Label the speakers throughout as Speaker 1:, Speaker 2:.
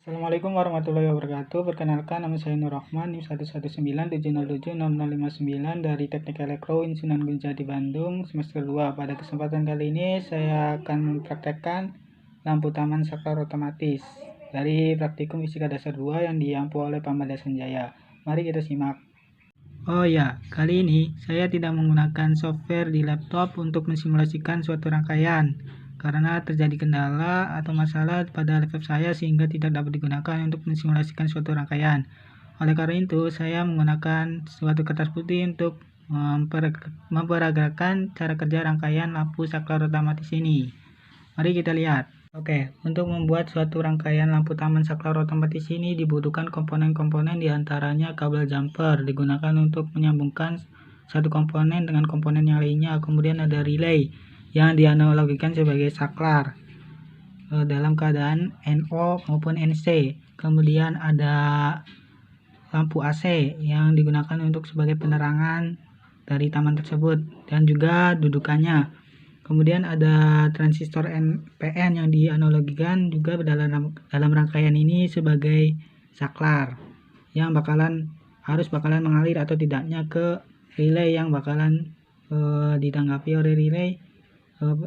Speaker 1: Assalamualaikum warahmatullahi wabarakatuh. Perkenalkan, nama saya Nur Rahman, NIM 119707069 dari Teknik Elektro Sunan Gunjati Bandung, semester 2. Pada kesempatan kali ini saya akan mempraktekkan lampu taman saklar otomatis dari praktikum fisika dasar 2 yang diampu oleh Pamada Sanjaya. Mari kita simak. Oh ya, kali ini saya tidak menggunakan software di laptop untuk mensimulasikan suatu rangkaian karena terjadi kendala atau masalah pada laptop saya sehingga tidak dapat digunakan untuk mensimulasikan suatu rangkaian. Oleh karena itu, saya menggunakan suatu kertas putih untuk memperagakan cara kerja rangkaian lampu saklar otomatis ini. Mari kita lihat. Oke, untuk membuat suatu rangkaian lampu taman saklar otomatis ini dibutuhkan komponen-komponen diantaranya kabel jumper digunakan untuk menyambungkan satu komponen dengan komponen yang lainnya. Kemudian ada relay yang dianalogikan sebagai saklar dalam keadaan NO maupun NC. Kemudian ada lampu AC yang digunakan untuk sebagai penerangan dari taman tersebut dan juga dudukannya. Kemudian ada transistor NPN yang dianalogikan juga dalam rangkaian ini sebagai saklar yang harus bakalan mengalir atau tidaknya ke relay yang bakalan ditanggapi oleh relay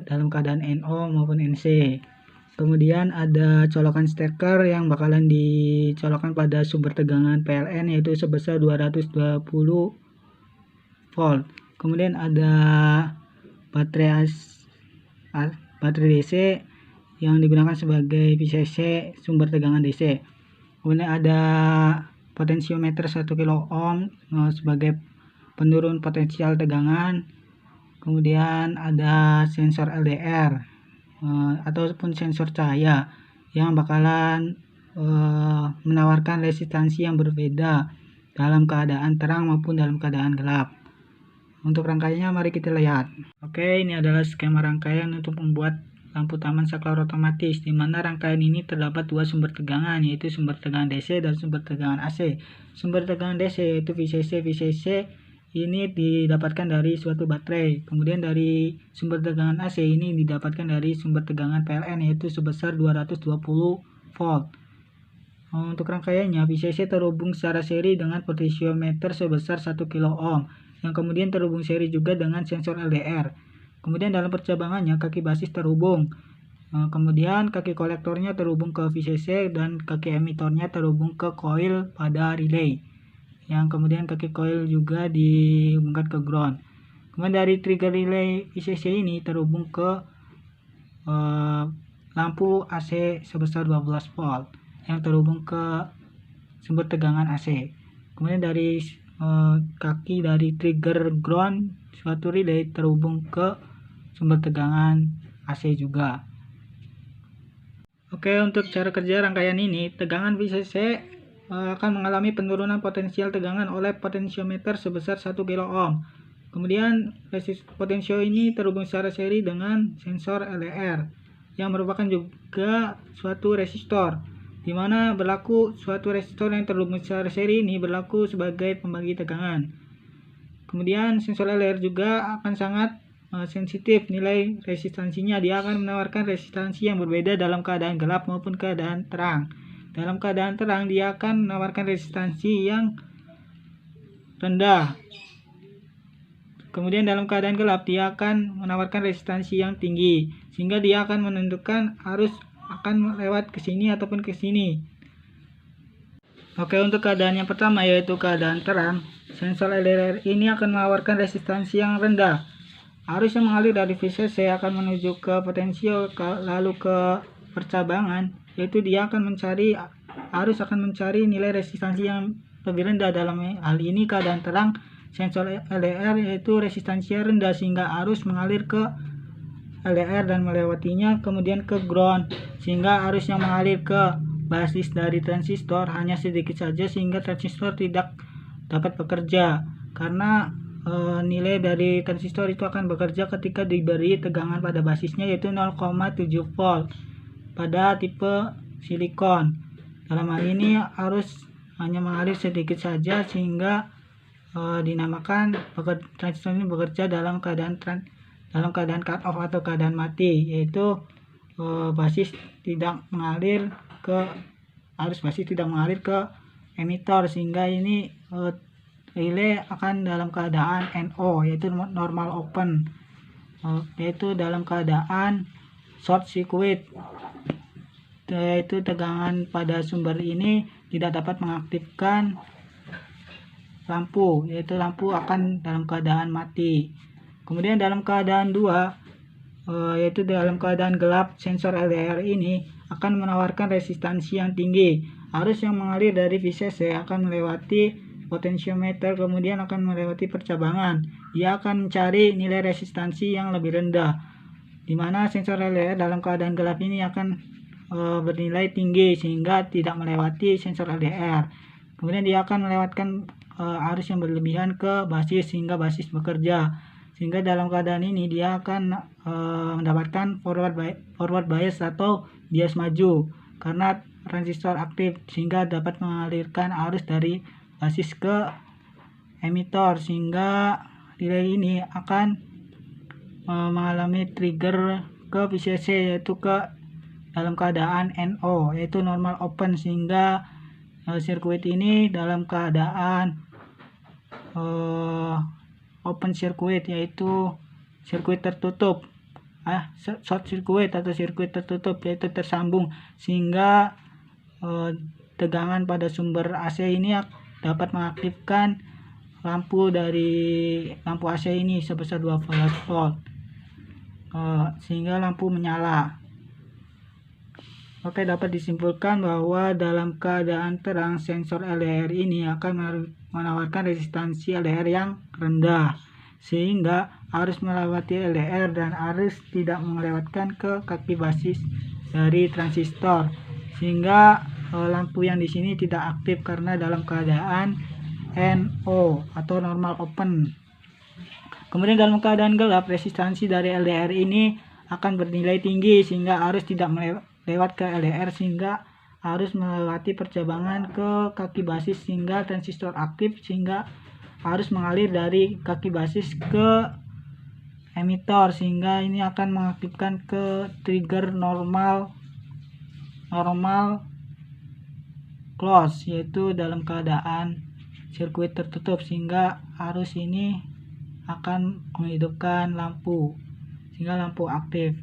Speaker 1: dalam keadaan NO maupun NC. Kemudian ada colokan steker yang bakalan dicolokkan pada sumber tegangan PLN yaitu sebesar 220 volt. Kemudian ada baterai DC yang digunakan sebagai VCC sumber tegangan DC. Kemudian ada potensiometer 1 kilo ohm sebagai penurun potensial tegangan. Kemudian ada sensor LDR ataupun sensor cahaya yang bakalan menawarkan resistansi yang berbeda dalam keadaan terang maupun dalam keadaan gelap. Untuk rangkaiannya mari kita lihat. Oke, ini adalah skema rangkaian untuk membuat lampu taman saklar otomatis, di mana rangkaian ini terdapat dua sumber tegangan, yaitu sumber tegangan DC dan sumber tegangan AC. Sumber tegangan DC yaitu VCC ini didapatkan dari suatu baterai. Kemudian dari sumber tegangan AC ini didapatkan dari sumber tegangan PLN yaitu sebesar 220 volt. Untuk rangkaiannya, VCC terhubung secara seri dengan potensiometer sebesar 1 kilo ohm yang kemudian terhubung seri juga dengan sensor LDR. Kemudian dalam percabangannya kaki basis terhubung. Kemudian kaki kolektornya terhubung ke VCC dan kaki emitornya terhubung ke koil pada relay. Yang kemudian kaki koil juga dihubungkan ke ground. Kemudian dari trigger relay VCC ini terhubung ke lampu AC sebesar 12 volt yang terhubung ke sumber tegangan AC. Kemudian dari kaki dari trigger ground suatu relay terhubung ke sumber tegangan AC juga. Oke, untuk cara kerja rangkaian ini, tegangan VCC akan mengalami penurunan potensial tegangan oleh potensiometer sebesar 1 kilo ohm. Kemudian potensio ini terhubung secara seri dengan sensor LDR yang merupakan juga suatu resistor, di mana berlaku suatu resistor yang terhubung secara seri ini berlaku sebagai pembagi tegangan. Kemudian sensor LDR juga akan sangat sensitif nilai resistansinya. Dia akan menawarkan resistansi yang berbeda dalam keadaan gelap maupun keadaan terang. Dalam keadaan terang dia akan menawarkan resistansi yang rendah. Kemudian dalam keadaan gelap dia akan menawarkan resistansi yang tinggi, sehingga dia akan menentukan arus akan lewat ke sini ataupun ke sini. Oke, untuk keadaan yang pertama yaitu keadaan terang, sensor LDR ini akan menawarkan resistansi yang rendah. Arus yang mengalir dari VCC akan menuju ke potensio lalu ke percabangan, yaitu dia akan mencari nilai resistansi yang lebih rendah. Dalam hal ini keadaan terang, sensor LDR yaitu resistansinya rendah sehingga arus mengalir ke LDR dan melewatinya kemudian ke ground, sehingga arus yang mengalir ke basis dari transistor hanya sedikit saja sehingga transistor tidak dapat bekerja karena nilai dari transistor itu akan bekerja ketika diberi tegangan pada basisnya yaitu 0,7 volt pada tipe silikon. Dalam hal ini arus hanya mengalir sedikit saja sehingga dinamakan transistor ini bekerja dalam keadaan cut off atau keadaan mati, yaitu basis tidak mengalir ke arus basis tidak mengalir ke emitor, sehingga ini relay akan dalam keadaan NO, yaitu normal open, yaitu dalam keadaan short circuit, yaitu tegangan pada sumber ini tidak dapat mengaktifkan lampu, yaitu lampu akan dalam keadaan mati. Kemudian dalam keadaan 2, yaitu dalam keadaan gelap, sensor LDR ini akan menawarkan resistansi yang tinggi. Arus yang mengalir dari VCC akan melewati potensiometer, kemudian akan melewati percabangan. Dia akan mencari nilai resistansi yang lebih rendah, di mana sensor LDR dalam keadaan gelap ini akan bernilai tinggi sehingga tidak melewati sensor LDR. Kemudian dia akan melewatkan arus yang berlebihan ke basis sehingga basis bekerja, sehingga dalam keadaan ini dia akan mendapatkan forward bias atau bias maju karena transistor aktif, sehingga dapat mengalirkan arus dari basis ke emitor, sehingga relay ini akan mengalami trigger ke VCC, yaitu ke dalam keadaan NO, yaitu normal open, sehingga sirkuit ini dalam keadaan open circuit, yaitu sirkuit tertutup, short circuit atau sirkuit tertutup, yaitu tersambung, sehingga tegangan pada sumber AC ini dapat mengaktifkan lampu dari lampu AC ini sebesar 12 volt, sehingga lampu menyala. Oke, dapat disimpulkan bahwa dalam keadaan terang sensor LDR ini akan menawarkan resistansi LDR yang rendah, sehingga arus melewati LDR dan arus tidak melewatkan ke kaki basis dari transistor, sehingga lampu yang di sini tidak aktif karena dalam keadaan NO atau normal open. Kemudian dalam keadaan gelap, resistansi dari LDR ini akan bernilai tinggi sehingga arus tidak lewat ke LDR, sehingga arus melewati percabangan ke kaki basis sehingga transistor aktif, sehingga arus mengalir dari kaki basis ke emitor, sehingga ini akan mengaktifkan ke trigger normal close, yaitu dalam keadaan sirkuit tertutup, sehingga arus ini akan menghidupkan lampu sehingga lampu aktif.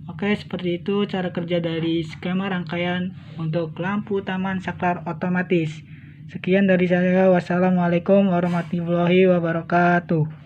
Speaker 1: Oke, seperti itu cara kerja dari skema rangkaian untuk lampu taman saklar otomatis. Sekian dari saya. Wassalamualaikum warahmatullahi wabarakatuh.